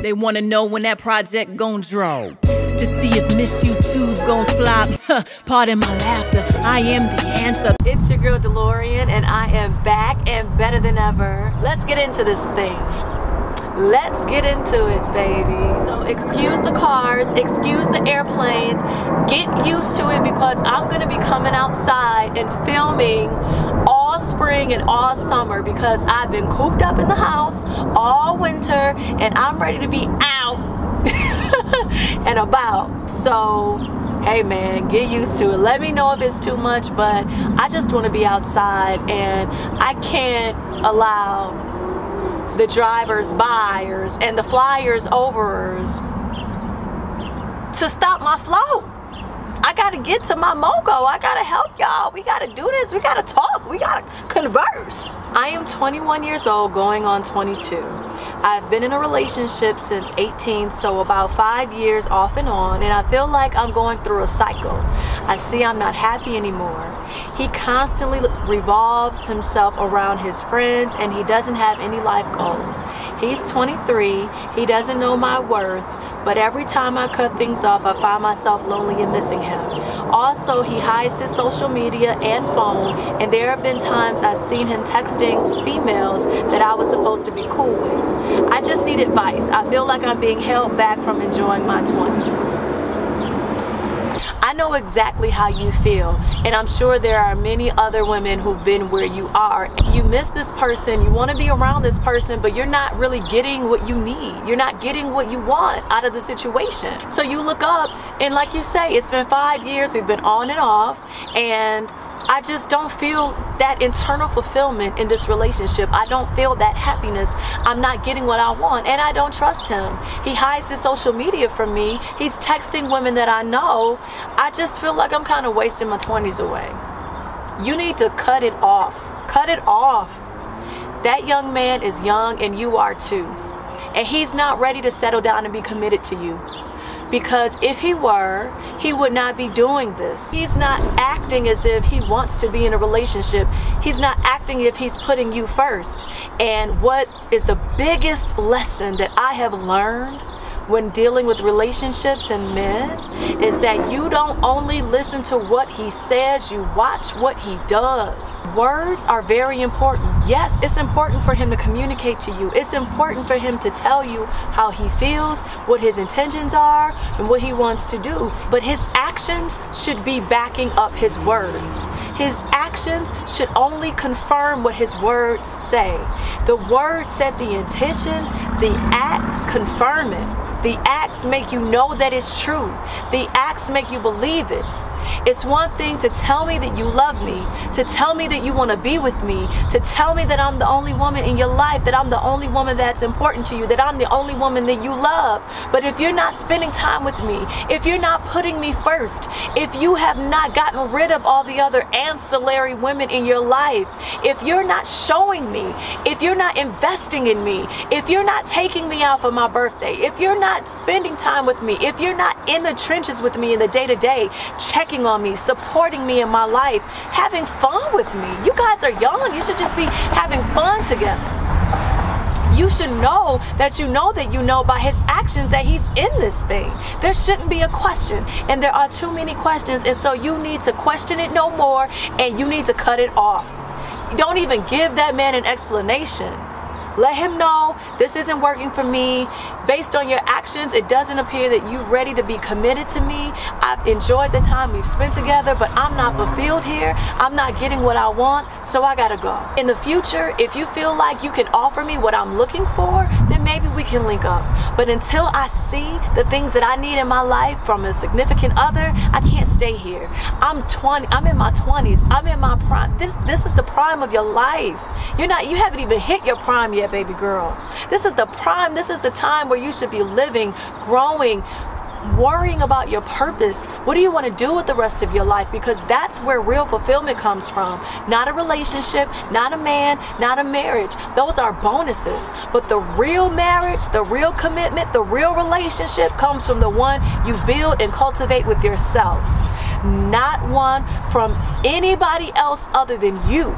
They wanna know when that project gon' drop, to see if Miss YouTube gon' flop. Pardon my laughter, I am the answer. It's your girl DeLaurian, and I am back and better than ever. Let's get into this thing. Let's get into it, baby. So excuse the cars, excuse the airplanes, get used to it, because I'm gonna be coming outside and filming all spring and all summer, because I've been cooped up in the house all winter and I'm ready to be out and about. So hey man, get used to it. Let me know if it's too much, but I just want to be outside, and I can't allow the drivers buyers and the flyers overs to stop my flow. I gotta get to my MOGO. I gotta help y'all. We gotta do this. We gotta talk. We gotta converse. I am 21 years old, going on 22. I've been in a relationship since 18, so about 5 years off and on, and I feel like I'm going through a cycle. I see I'm not happy anymore. He constantly revolves himself around his friends, and he doesn't have any life goals. He's 23, he doesn't know my worth, but every time I cut things off, I find myself lonely and missing him. Also, he hides his social media and phone, and there have been times I've seen him texting females that I was supposed to be cool with. I just need advice. I feel like I'm being held back from enjoying my 20s. I know exactly how you feel, and I'm sure there are many other women who've been where you are. You miss this person, you want to be around this person, but you're not really getting what you need. You're not getting what you want out of the situation. So you look up, and like you say, it's been 5 years, we've been on and off, and I just don't feel that internal fulfillment in this relationship. I don't feel that happiness. I'm not getting what I want, and I don't trust him. He hides his social media from me. He's texting women that I know. I just feel like I'm kind of wasting my 20s away. You need to cut it off. Cut it off. That young man is young, and you are too. And he's not ready to settle down and be committed to you. Because if he were, he would not be doing this. He's not acting as if he wants to be in a relationship. He's not acting if he's putting you first. And what is the biggest lesson that I have learned when dealing with relationships and men is that you don't only listen to what he says, you watch what he does. Words are very important. Yes, it's important for him to communicate to you. It's important for him to tell you how he feels, what his intentions are, and what he wants to do. But his actions should be backing up his words. His actions should only confirm what his words say. The words set the intention, the acts confirm it. The acts make you know that it's true. The acts make you believe it. It's one thing to tell me that you love me, to tell me that you want to be with me, to tell me that I'm the only woman in your life, that I'm the only woman that's important to you, that I'm the only woman that you love. But if you're not spending time with me, if you're not putting me first, if you have not gotten rid of all the other ancillary women in your life, if you're not showing me, if you're not investing in me, if you're not taking me out for my birthday, if you're not spending time with me, if you're not in the trenches with me in the day-to-day, checking on me, supporting me in my life, having fun with me. You guys are young. You should just be having fun together. You should know that you know by his actions that he's in this thing. There shouldn't be a question, and there are too many questions, and so you need to question it no more, and you need to cut it off. You don't even give that man an explanation. Let him know this isn't working for me. Based on your actions, it doesn't appear that you're ready to be committed to me. I've enjoyed the time we've spent together, but I'm not fulfilled here. I'm not getting what I want, so I gotta go. In the future, if you feel like you can offer me what I'm looking for, then maybe we can link up. But until I see the things that I need in my life from a significant other, I can't stay here. I'm in my 20s. I'm in my prime. This is the prime of your life. You haven't even hit your prime yet, baby girl. This is the prime. This is the time where you should be living, growing, worrying about your purpose. What do you want to do with the rest of your life? Because that's where real fulfillment comes from. Not a relationship, not a man, not a marriage. Those are bonuses. But the real marriage, the real commitment, the real relationship comes from the one you build and cultivate with yourself. Not one from anybody else other than you.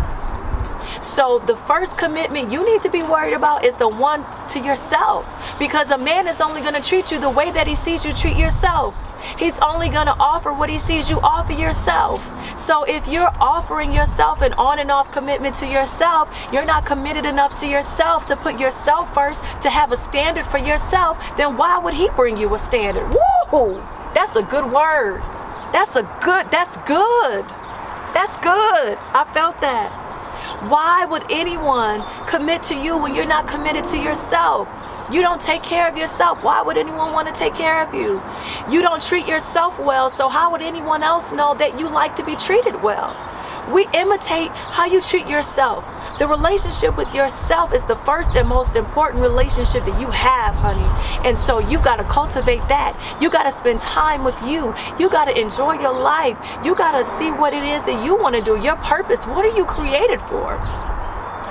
So the first commitment you need to be worried about is the one to yourself, because a man is only going to treat you the way that he sees you treat yourself. He's only going to offer what he sees you offer yourself. So if you're offering yourself an on and off commitment to yourself, you're not committed enough to yourself to put yourself first, to have a standard for yourself, then why would he bring you a standard? Woo! That's a good word. That's good. That's good. I felt that. Why would anyone commit to you when you're not committed to yourself? You don't take care of yourself. Why would anyone want to take care of you? You don't treat yourself well, so how would anyone else know that you like to be treated well? We imitate how you treat yourself. The relationship with yourself is the first and most important relationship that you have, honey. And so you got to cultivate that. You got to spend time with you. You got to enjoy your life. You got to see what it is that you want to do, your purpose. What are you created for?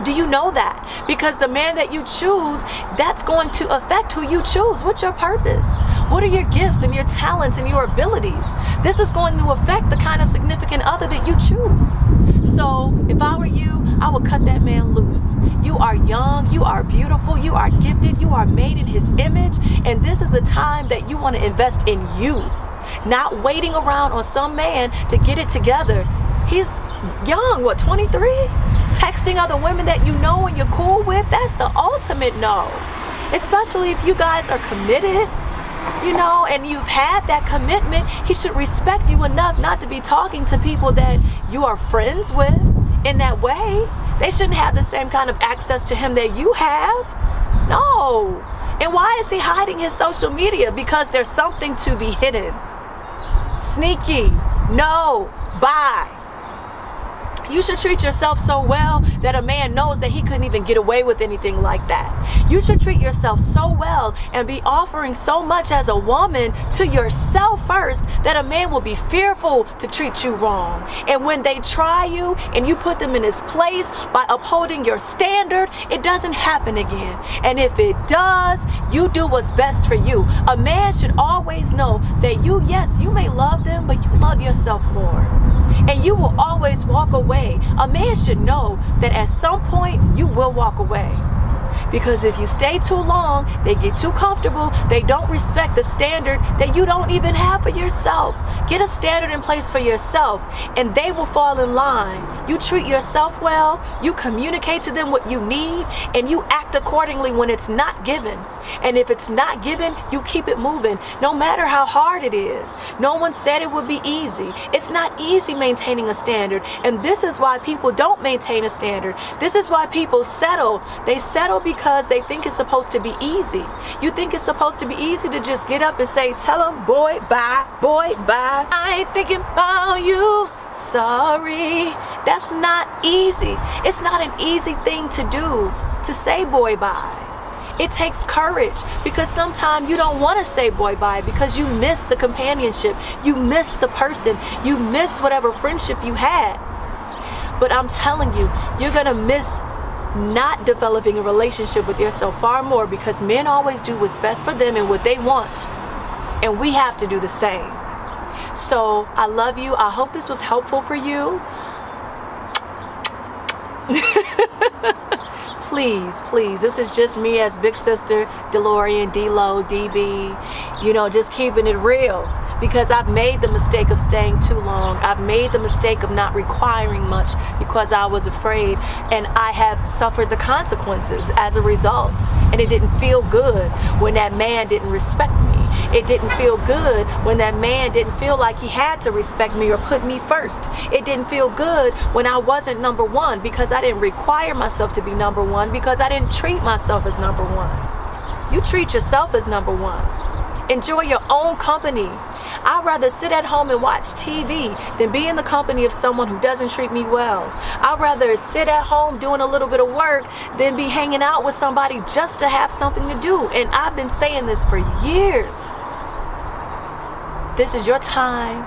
Do you know that? Because the man that you choose, that's going to affect who you choose. What's your purpose? What are your gifts and your talents and your abilities? This is going to affect the kind of significant other that you choose. So if I were you, I would cut that man loose. You are young, you are beautiful, you are gifted, you are made in his image, and this is the time that you want to invest in you. Not waiting around on some man to get it together. He's young, what, 23? Texting other women that you know and you're cool with, that's the ultimate no. Especially if you guys are committed, you know, and you've had that commitment. He should respect you enough not to be talking to people that you are friends with in that way. They shouldn't have the same kind of access to him that you have. No. And why is he hiding his social media? Because there's something to be hidden. Sneaky. No. Bye. You should treat yourself so well that a man knows that he couldn't even get away with anything like that. You should treat yourself so well and be offering so much as a woman to yourself first that a man will be fearful to treat you wrong. And when they try you and you put them in his place by upholding your standard, it doesn't happen again. And if it does, you do what's best for you. A man should always know that you, yes, you may love them, but you love yourself more. And you will always walk away. A man should know that at some point you will walk away. Because if you stay too long, they get too comfortable. They don't respect the standard that you don't even have for yourself. Get a standard in place for yourself and they will fall in line. You treat yourself well, you communicate to them what you need, and you act accordingly when it's not given. And if it's not given, you keep it moving, no matter how hard it is. No one said it would be easy. It's not easy maintaining a standard, and this is why people don't maintain a standard. This is why people settle. They settle because they think it's supposed to be easy. You think it's supposed to be easy to just get up and say, tell them, boy, bye, I ain't thinking about you, sorry. That's not easy. It's not an easy thing to do, to say boy, bye. It takes courage, because sometimes you don't want to say boy bye because you miss the companionship, you miss the person, you miss whatever friendship you had. But I'm telling you, you're gonna miss not developing a relationship with yourself far more, because men always do what's best for them and what they want, and we have to do the same. So I love you. I hope this was helpful for you. Please, this is just me as big sister, DeLaurian, D-Lo, DB, you know, just keeping it real, because I've made the mistake of staying too long. I've made the mistake of not requiring much because I was afraid, and I have suffered the consequences as a result. And it didn't feel good when that man didn't respect me. It didn't feel good when that man didn't feel like he had to respect me or put me first. It didn't feel good when I wasn't number one, because I didn't require myself to be number one, because I didn't treat myself as number one. You treat yourself as number one. Enjoy your own company. I'd rather sit at home and watch TV than be in the company of someone who doesn't treat me well. I'd rather sit at home doing a little bit of work than be hanging out with somebody just to have something to do. And I've been saying this for years. This is your time.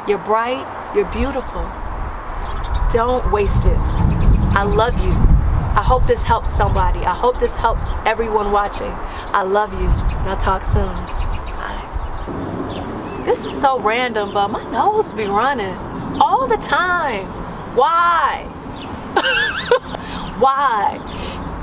You're bright. You're beautiful. Don't waste it. I love you. I hope this helps somebody. I hope this helps everyone watching. I love you, and I'll talk soon. Bye. This is so random, but my nose be running all the time. Why? Why?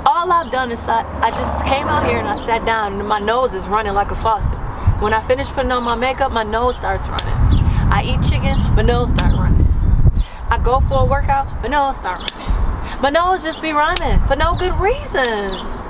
All I've done is I just came out here and I sat down and my nose is running like a faucet. When I finish putting on my makeup, my nose starts running. I eat chicken, my nose starts running. I go for a workout, my nose starts running. My nose just be running for no good reason.